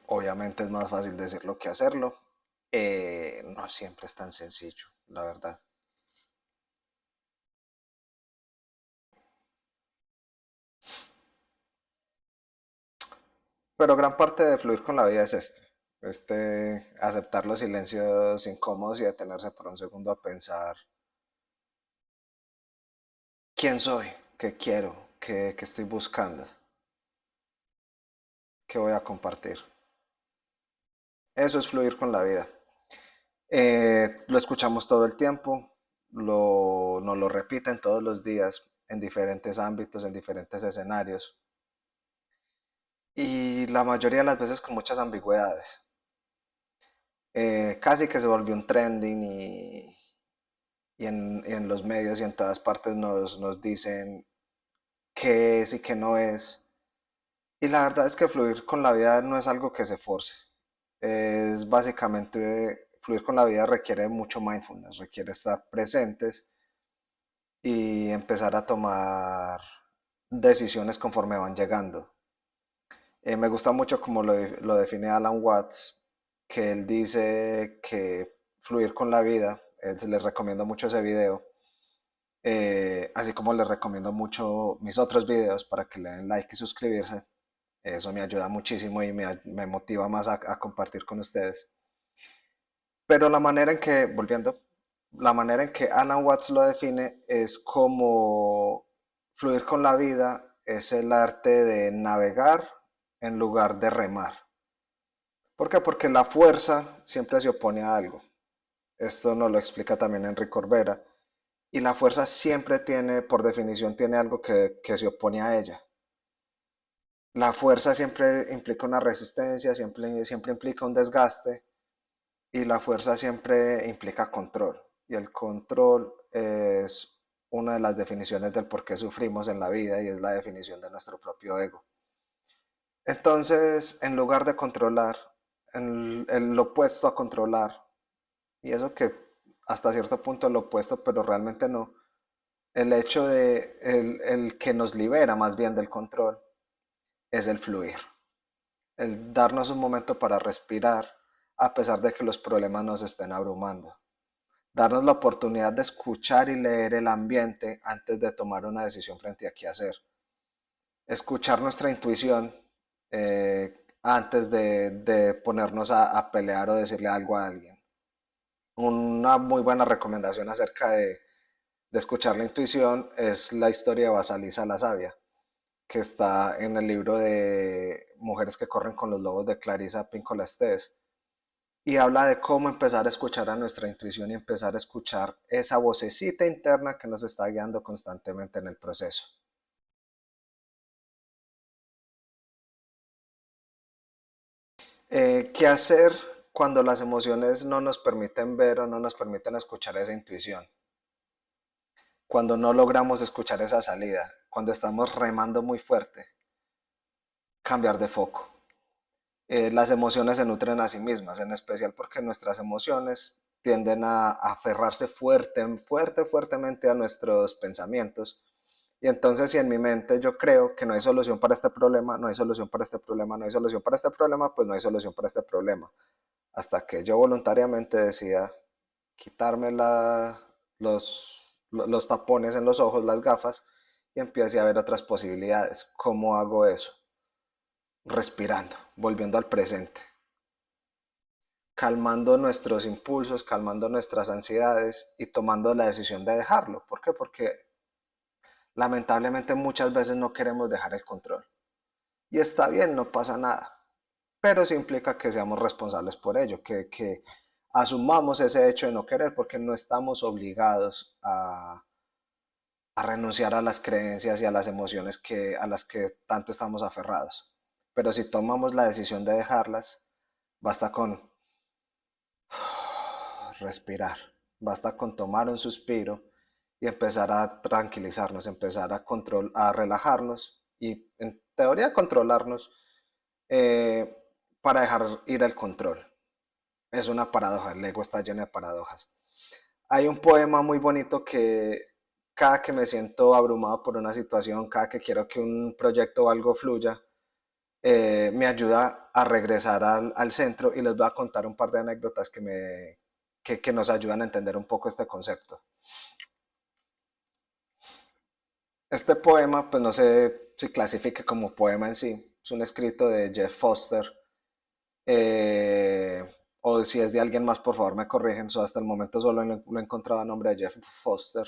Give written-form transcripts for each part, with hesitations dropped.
Obviamente es más fácil decirlo que hacerlo. No siempre es tan sencillo, la verdad. Pero gran parte de fluir con la vida es aceptar los silencios incómodos y detenerse por un segundo a pensar quién soy, qué quiero, qué estoy buscando, qué voy a compartir. Eso es fluir con la vida. Lo escuchamos todo el tiempo, nos lo repiten todos los días en diferentes ámbitos, en diferentes escenarios y la mayoría de las veces con muchas ambigüedades. Casi que se volvió un trending y en los medios y en todas partes nos dicen qué es y qué no es. Y la verdad es que fluir con la vida no es algo que se force. Es básicamente, fluir con la vida requiere mucho mindfulness, requiere estar presentes y empezar a tomar decisiones conforme van llegando. Me gusta mucho como lo define Alan Watts, que él dice que fluir con la vida, les recomiendo mucho ese video, así como les recomiendo mucho mis otros videos para que le den like y suscribirse. Eso me ayuda muchísimo y me motiva más a compartir con ustedes. Pero la manera en que, volviendo, la manera en que Alan Watts lo define es como fluir con la vida es el arte de navegar en lugar de remar. ¿Por qué? Porque la fuerza siempre se opone a algo. Esto nos lo explica también Enrique Corbera. Y la fuerza siempre tiene, por definición, tiene algo que se opone a ella. La fuerza siempre implica una resistencia, siempre implica un desgaste y la fuerza siempre implica control. Y el control es una de las definiciones del por qué sufrimos en la vida y es la definición de nuestro propio ego. Entonces, en lugar de controlar, en lo opuesto a controlar, y eso que hasta cierto punto es lo opuesto, pero realmente no, el hecho de el que nos libera más bien del control es el fluir, el darnos un momento para respirar a pesar de que los problemas nos estén abrumando, darnos la oportunidad de escuchar y leer el ambiente antes de tomar una decisión frente a qué hacer, escuchar nuestra intuición antes de ponernos a pelear o decirle algo a alguien. Una muy buena recomendación acerca de escuchar la intuición es la historia de Basalisa la Sabia, que está en el libro de Mujeres que corren con los lobos de Clarissa Pinkola Estés. Y habla de cómo empezar a escuchar a nuestra intuición y empezar a escuchar esa vocecita interna que nos está guiando constantemente en el proceso. ¿Qué hacer cuando las emociones no nos permiten ver o no nos permiten escuchar esa intuición? Cuando no logramos escuchar esa salida, cuando estamos remando muy fuerte, cambiar de foco. Las emociones se nutren a sí mismas, en especial porque nuestras emociones tienden a aferrarse fuertemente a nuestros pensamientos. Y entonces si en mi mente yo creo que no hay solución para este problema, no hay solución para este problema, no hay solución para este problema, pues no hay solución para este problema. Hasta que yo voluntariamente decida quitarme los tapones en los ojos, las gafas, y empiece a ver otras posibilidades. ¿Cómo hago eso? Respirando, volviendo al presente, calmando nuestros impulsos, calmando nuestras ansiedades y tomando la decisión de dejarlo. ¿Por qué? Porque lamentablemente muchas veces no queremos dejar el control. Y está bien, no pasa nada. Pero sí implica que seamos responsables por ello, que asumamos ese hecho de no querer, porque no estamos obligados a renunciar a las creencias y a las emociones a las que tanto estamos aferrados. Pero si tomamos la decisión de dejarlas, basta con respirar, basta con tomar un suspiro y empezar a tranquilizarnos, empezar a relajarnos y en teoría controlarnos eh, para dejar ir el control. Es una paradoja, el ego está lleno de paradojas. Hay un poema muy bonito que cada que me siento abrumado por una situación, cada que quiero que un proyecto o algo fluya, me ayuda a regresar al centro y les voy a contar un par de anécdotas que nos ayudan a entender un poco este concepto. Este poema, pues no sé si clasifique como poema en sí, es un escrito de Jeff Foster, eh, o si es de alguien más, por favor me corrigen, hasta el momento solo lo he encontrado a nombre de Jeff Foster.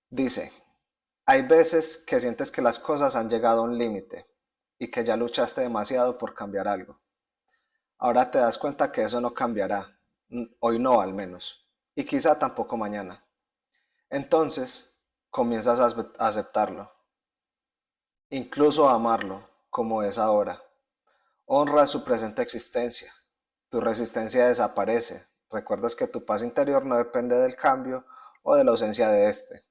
Dice, hay veces que sientes que las cosas han llegado a un límite y que ya luchaste demasiado por cambiar algo. Ahora te das cuenta que eso no cambiará, hoy no al menos, y quizá tampoco mañana. Entonces, comienzas a aceptarlo, incluso a amarlo, como es ahora. Honra su presente existencia. Tu resistencia desaparece. Recuerdas que tu paz interior no depende del cambio o de la ausencia de este.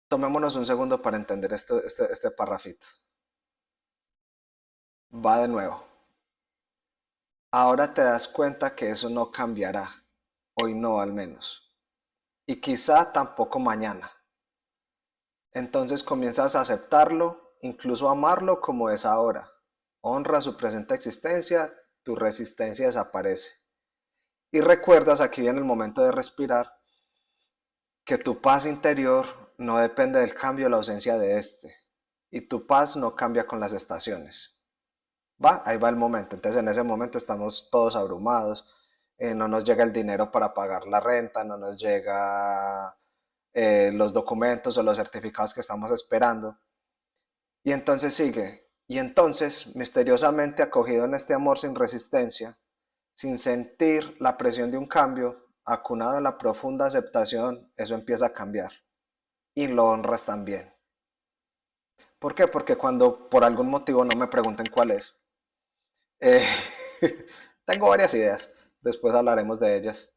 Tomémonos un segundo para entender este parrafito. Va de nuevo. Ahora te das cuenta que eso no cambiará, hoy no al menos, y quizá tampoco mañana. Entonces comienzas a aceptarlo, incluso a amarlo como es ahora. Honra su presente existencia, tu resistencia desaparece. Y recuerdas, aquí viene el momento de respirar, que tu paz interior no depende del cambio o la ausencia de este. Y tu paz no cambia con las estaciones. Va, ahí va el momento. Entonces en ese momento estamos todos abrumados, no nos llega el dinero para pagar la renta, no nos llega los documentos o los certificados que estamos esperando. Y entonces sigue. Y entonces, misteriosamente acogido en este amor sin resistencia, sin sentir la presión de un cambio, acunado en la profunda aceptación, eso empieza a cambiar. Y lo honras también. ¿Por qué? Porque cuando por algún motivo no me pregunten cuál es, Eh, tengo varias ideas. Después hablaremos de ellas.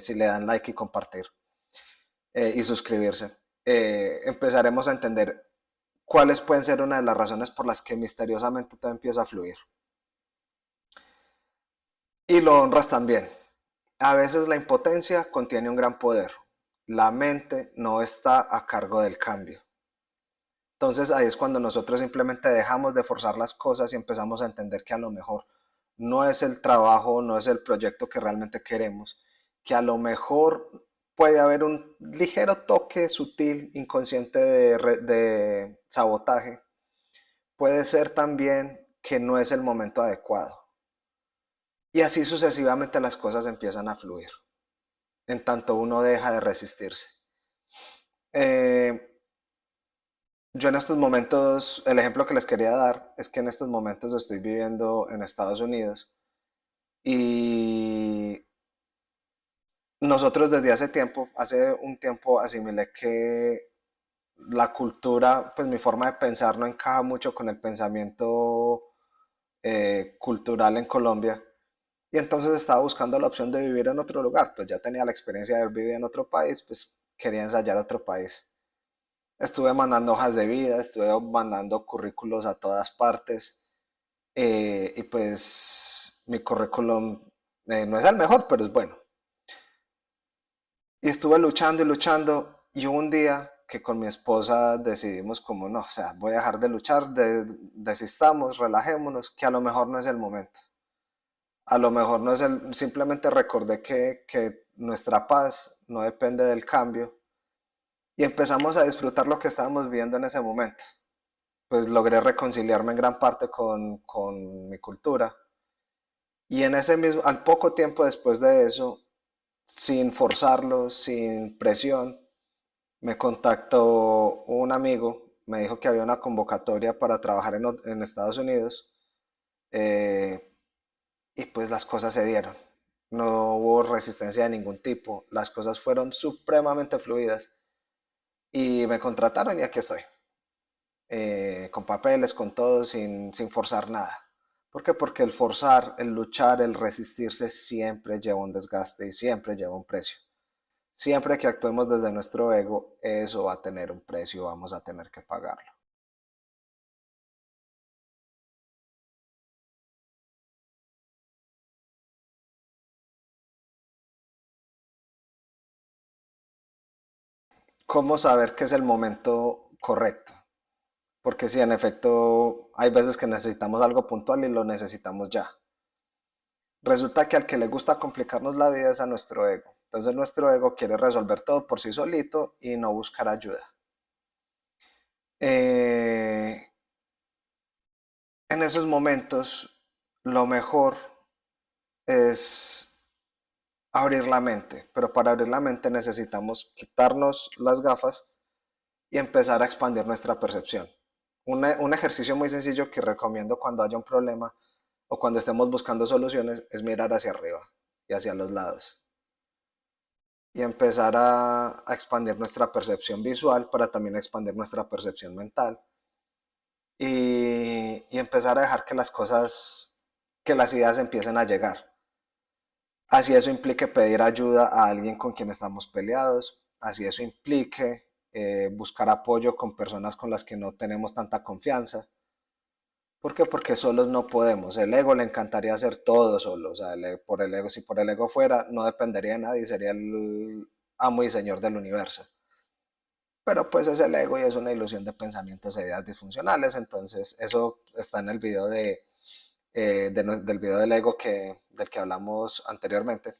Si le dan like y compartir y suscribirse, empezaremos a entender cuáles pueden ser una de las razones por las que misteriosamente todo empieza a fluir. Y lo honras también. A veces la impotencia contiene un gran poder. La mente no está a cargo del cambio. Entonces ahí es cuando nosotros simplemente dejamos de forzar las cosas y empezamos a entender que a lo mejor no es el trabajo, no es el proyecto que realmente queremos, que a lo mejor puede haber un ligero toque sutil, inconsciente de sabotaje. Puede ser también que no es el momento adecuado. Y así sucesivamente las cosas empiezan a fluir, en tanto uno deja de resistirse. Eh, Yo en estos momentos, el ejemplo que les quería dar es que en estos momentos estoy viviendo en Estados Unidos y nosotros desde hace un tiempo asimilé que la cultura, pues mi forma de pensar no encaja mucho con el pensamiento cultural en Colombia y entonces estaba buscando la opción de vivir en otro lugar, pues ya tenía la experiencia de haber vivido en otro país, pues quería ensayar otro país. Estuve mandando hojas de vida, estuve mandando currículos a todas partes y pues mi currículum no es el mejor, pero es bueno. Y estuve luchando y luchando y hubo un día que con mi esposa decidimos como no, o sea, voy a dejar de luchar, desistamos, relajémonos, que a lo mejor no es el momento. A lo mejor no es simplemente recordé que nuestra paz no depende del cambio y empezamos a disfrutar lo que estábamos viendo en ese momento. Pues logré reconciliarme en gran parte con mi cultura. Y en ese mismo, al poco tiempo después de eso, sin forzarlo, sin presión, me contactó un amigo, me dijo que había una convocatoria para trabajar en Estados Unidos eh, y pues las cosas se dieron. No hubo resistencia de ningún tipo, las cosas fueron supremamente fluidas y me contrataron y aquí estoy. Con papeles, con todo, sin forzar nada. ¿Por qué? Porque el forzar, el luchar, el resistirse siempre lleva un desgaste y siempre lleva un precio. Siempre que actuemos desde nuestro ego, eso va a tener un precio, vamos a tener que pagarlo. ¿Cómo saber que es el momento correcto? porque sí, en efecto, hay veces que necesitamos algo puntual y lo necesitamos ya. Resulta que al que le gusta complicarnos la vida es a nuestro ego. Entonces nuestro ego quiere resolver todo por sí solito y no buscar ayuda. Eh, en esos momentos, lo mejor es abrir la mente, pero para abrir la mente necesitamos quitarnos las gafas y empezar a expandir nuestra percepción. Un ejercicio muy sencillo que recomiendo cuando haya un problema o cuando estemos buscando soluciones es mirar hacia arriba y hacia los lados y empezar a expandir nuestra percepción visual para también expandir nuestra percepción mental y empezar a dejar que las cosas, que las ideas empiecen a llegar. Así eso implique pedir ayuda a alguien con quien estamos peleados, así eso implique buscar apoyo con personas con las que no tenemos tanta confianza. ¿Por qué? Porque solos no podemos. El ego le encantaría hacer todo solo. O sea, por el ego, si por el ego fuera, no dependería de nadie, sería el amo y señor del universo. Pero pues es el ego y es una ilusión de pensamientos e ideas disfuncionales. Entonces, eso está en el video del video del ego del que hablamos anteriormente.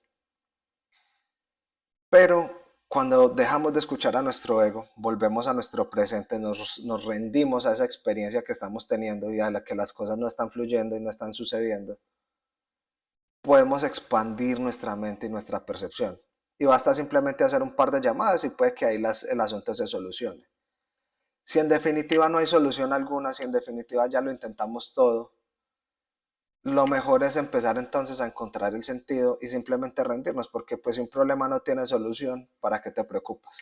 Pero cuando dejamos de escuchar a nuestro ego, volvemos a nuestro presente, nos rendimos a esa experiencia que estamos teniendo y a la que las cosas no están fluyendo y no están sucediendo, podemos expandir nuestra mente y nuestra percepción. Y basta simplemente hacer un par de llamadas y puede que ahí el asunto se solucione. Si en definitiva no hay solución alguna, si en definitiva ya lo intentamos todo, lo mejor es empezar entonces a encontrar el sentido y simplemente rendirnos, porque pues si un problema no tiene solución, ¿para qué te preocupas?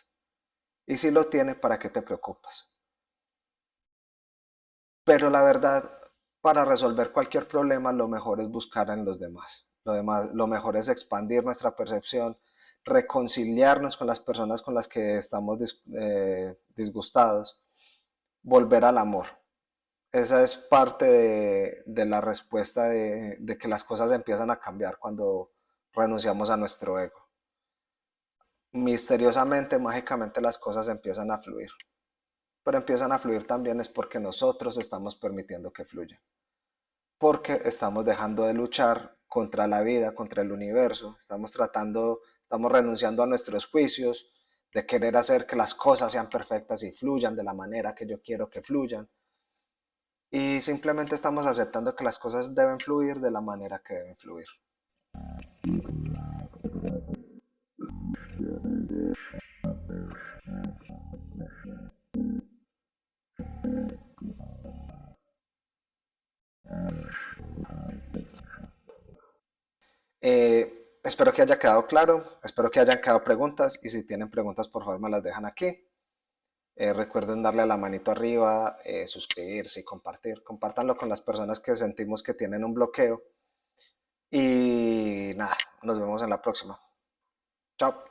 Y si lo tiene, ¿para qué te preocupas? Pero la verdad, para resolver cualquier problema, lo mejor es buscar en los demás. Lo mejor es expandir nuestra percepción, reconciliarnos con las personas con las que estamos disgustados, volver al amor. Esa es parte de la respuesta de que las cosas empiezan a cambiar cuando renunciamos a nuestro ego. Misteriosamente, mágicamente las cosas empiezan a fluir. Pero empiezan a fluir también es porque nosotros estamos permitiendo que fluyan. Porque estamos dejando de luchar contra la vida, contra el universo. Estamos renunciando a nuestros juicios de querer hacer que las cosas sean perfectas y fluyan de la manera que yo quiero que fluyan. Y simplemente estamos aceptando que las cosas deben fluir de la manera que deben fluir. Espero que haya quedado claro, espero que hayan quedado preguntas y si tienen preguntas por favor me las dejan aquí. Recuerden darle a la manito arriba, suscribirse y compartir. Compártanlo con las personas que sentimos que tienen un bloqueo. Y nada, nos vemos en la próxima. Chao.